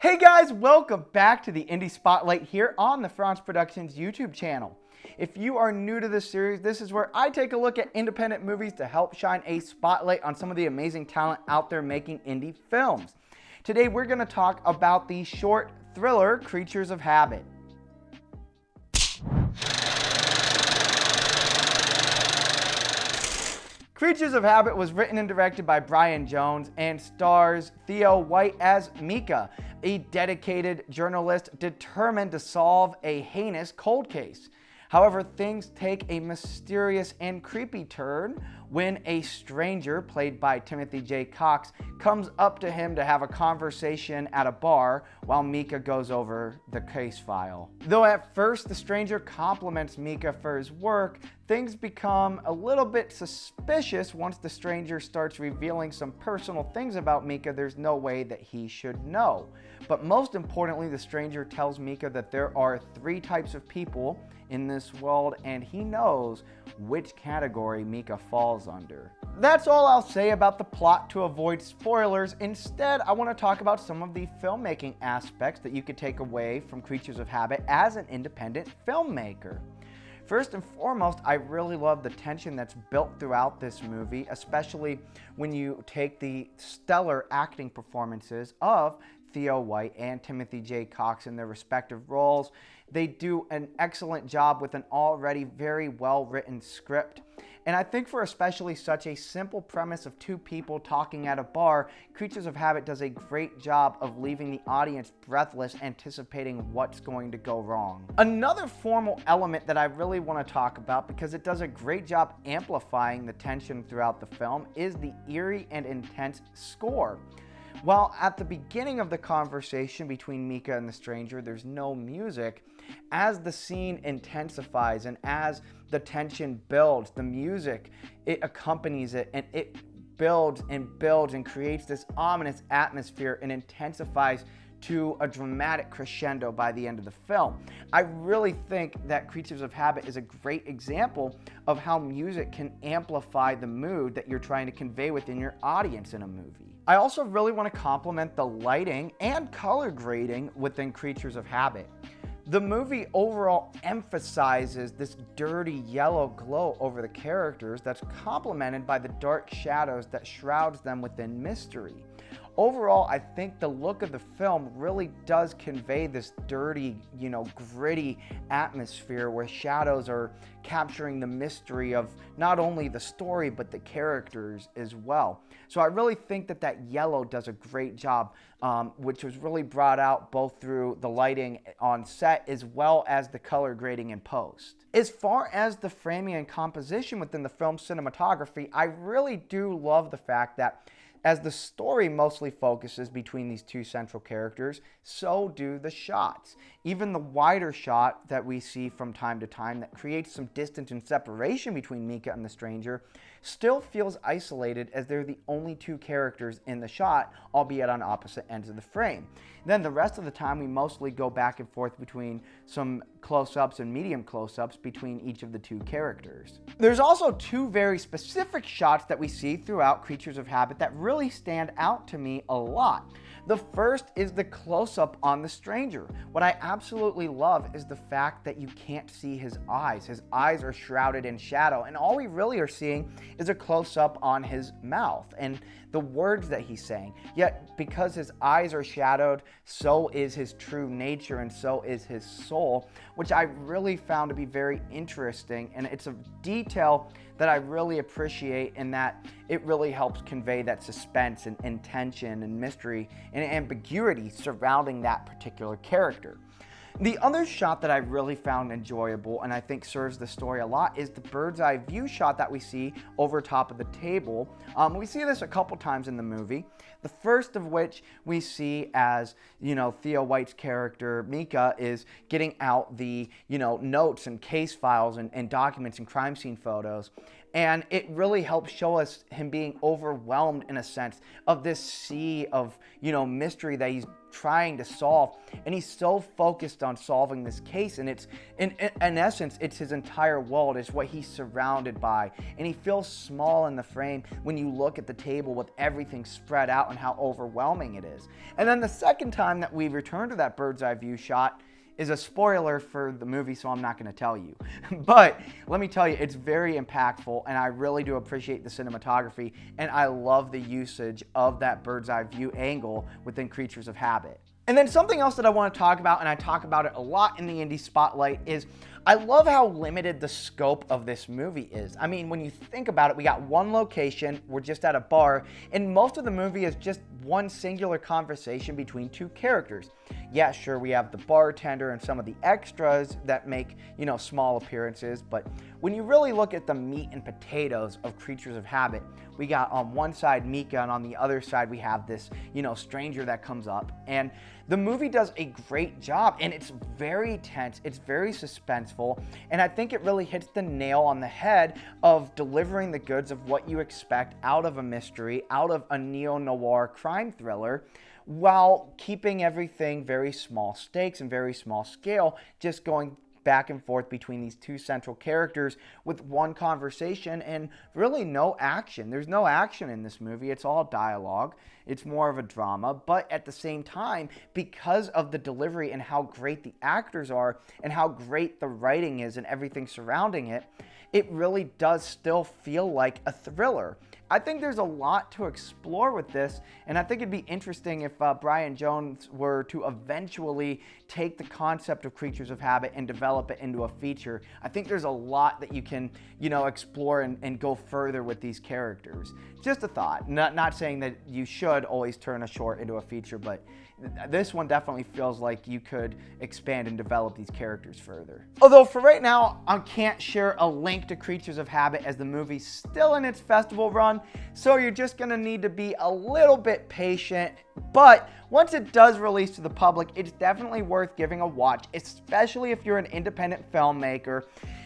Hey guys, welcome back to the Indie Spotlight here on the Frons Productions YouTube channel. If you are new to this series, this is where I take a look at independent movies to help shine a spotlight on some of the amazing talent out there making indie films. Today we're going to talk about the short thriller Creatures of Habit. Creatures of Habit was written and directed by Bryon Jones and stars Theo White as Mika, a dedicated journalist determined to solve a heinous cold case. However, things take a mysterious and creepy turn when a stranger, played by Timothy J. Cox, comes up to him to have a conversation at a bar while Mika goes over the case file. Though at first the stranger compliments Mika for his work, things become a little bit suspicious once the stranger starts revealing some personal things about Mika there's no way that he should know. But most importantly, the stranger tells Mika that there are 3 types of people in this world, and he knows which category Mika falls under. That's all I'll say about the plot to avoid spoilers. Instead, I want to talk about some of the filmmaking aspects that you could take away from Creatures of Habit as an independent filmmaker. First and foremost, I really love the tension that's built throughout this movie, especially when you take the stellar acting performances of Theo White and Timothy J. Cox in their respective roles. They do an excellent job with an already very well-written script. And I think for especially such a simple premise of 2 people talking at a bar, Creatures of Habit does a great job of leaving the audience breathless, anticipating what's going to go wrong. Another formal element that I really want to talk about, because it does a great job amplifying the tension throughout the film, is the eerie and intense score. While at the beginning of the conversation between Mika and the stranger, there's no music, as the scene intensifies and as the tension builds, the music, it accompanies it, and it builds and creates this ominous atmosphere and intensifies to a dramatic crescendo by the end of the film. I really think that Creatures of Habit is a great example of how music can amplify the mood that you're trying to convey within your audience in a movie. I also really want to compliment the lighting and color grading within Creatures of Habit. The movie overall emphasizes this dirty yellow glow over the characters that's complemented by the dark shadows that shrouds them within mystery. Overall, I think the look of the film really does convey this dirty, gritty atmosphere where shadows are capturing the mystery of not only the story, but the characters as well. So I really think that yellow does a great job, which was really brought out both through the lighting on set as well as the color grading in post. As far as the framing and composition within the film's cinematography, I really do love the fact that as the story mostly focuses between these 2 central characters, so do the shots. Even the wider shot that we see from time to time that creates some distance and separation between Mika and the stranger still feels isolated, as they're the only 2 characters in the shot, albeit on opposite ends of the frame. Then the rest of the time we mostly go back and forth between some close-ups and medium close-ups between each of the 2 characters. There's also 2 very specific shots that we see throughout Creatures of Habit that really stand out to me a lot. The first is the close-up on the stranger. What I absolutely love is the fact that you can't see his eyes. His eyes are shrouded in shadow, and all we really are seeing is a close-up on his mouth and the words that he's saying. Yet, because his eyes are shadowed, so is his true nature and so is his soul, which I really found to be very interesting, and it's a detail that I really appreciate, in that it really helps convey that suspense and tension and mystery and ambiguity surrounding that particular character. The other shot that I really found enjoyable and I think serves the story a lot is the bird's eye view shot that we see over top of the table. We see this a couple times in the movie. The first of which we see as, Theo White's character, Mika, is getting out the, notes and case files and documents and crime scene photos. And it really helps show us him being overwhelmed in a sense of this sea of, mystery that he's trying to solve. And he's so focused on solving this case. And it's, in essence, it's his entire world. It's what he's surrounded by. And he feels small in the frame when you look at the table with everything spread out and how overwhelming it is. And then the second time that we return to that bird's eye view shot is a spoiler for the movie, so I'm not going to tell you. But let me tell you, it's very impactful, and I really do appreciate the cinematography, and I love the usage of that bird's eye view angle within Creatures of Habit. And then something else that I want to talk about, and I talk about it a lot in the Indie Spotlight, is I love how limited the scope of this movie is. I mean, when you think about it, we got one location, we're just at a bar, and most of the movie is just one singular conversation between two characters. Yeah, sure, we have the bartender and some of the extras that make, small appearances, but when you really look at the meat and potatoes of Creatures of Habit, we got on one side Mika, and on the other side we have this, stranger that comes up. And the movie does a great job, and it's very tense, it's very suspenseful, and I think it really hits the nail on the head of delivering the goods of what you expect out of a mystery, out of a neo-noir crime thriller, while keeping everything very small stakes and very small scale, just going back and forth between these two central characters with one conversation and really no action. There's no action in this movie. It's all dialogue. It's more of a drama, but at the same time, because of the delivery and how great the actors are and how great the writing is and everything surrounding it, it really does still feel like a thriller. I think there's a lot to explore with this, and I think it'd be interesting if Bryon Jones were to eventually take the concept of Creatures of Habit and develop it into a feature. I think there's a lot that you can, explore and go further with these characters. Just a thought. Not saying that you should always turn a short into a feature, but this one definitely feels like you could expand and develop these characters further. Although for right now, I can't share a link to Creatures of Habit as the movie's still in its festival run, so you're just gonna need to be a little bit patient. But once it does release to the public, it's definitely worth giving a watch, especially if you're an independent filmmaker.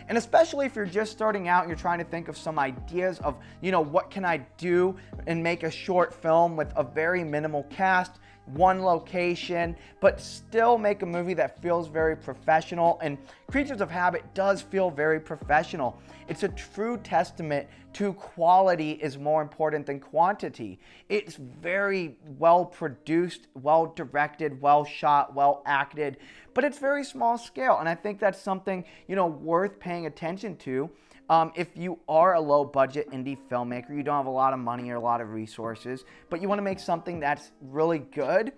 And especially if you're just starting out and you're trying to think of some ideas of, what can I do and make a short film with a very minimal cast, one location, but still make a movie that feels very professional. And Creatures of Habit does feel very professional. It's a true testament to quality is more important than quantity. It's very well produced, well directed, well shot, well acted, but it's very small scale. And I think that's something, worth paying attention to. If you are a low budget indie filmmaker, you don't have a lot of money or a lot of resources, but you want to make something that's really good,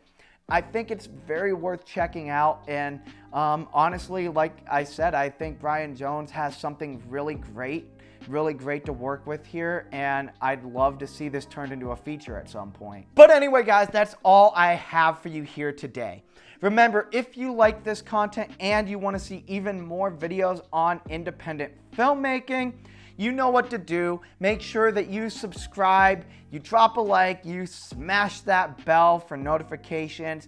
I think it's very worth checking out. And honestly, like I said, I think Bryon Jones has something really great to work with here, and I'd love to see this turned into a feature at some point. But anyway, guys, that's all I have for you here today. Remember, if you like this content and you want to see even more videos on independent filmmaking, you know what to do. Make sure that you subscribe, you drop a like, you smash that bell for notifications.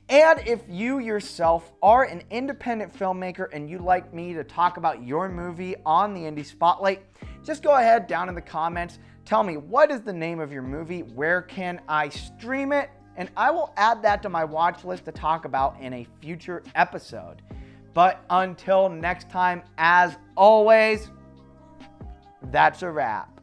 And if you yourself are an independent filmmaker and you'd like me to talk about your movie on the Indie Spotlight, just go ahead down in the comments. Tell me, what is the name of your movie? Where can I stream it? And I will add that to my watch list to talk about in a future episode. But until next time, as always, that's a wrap.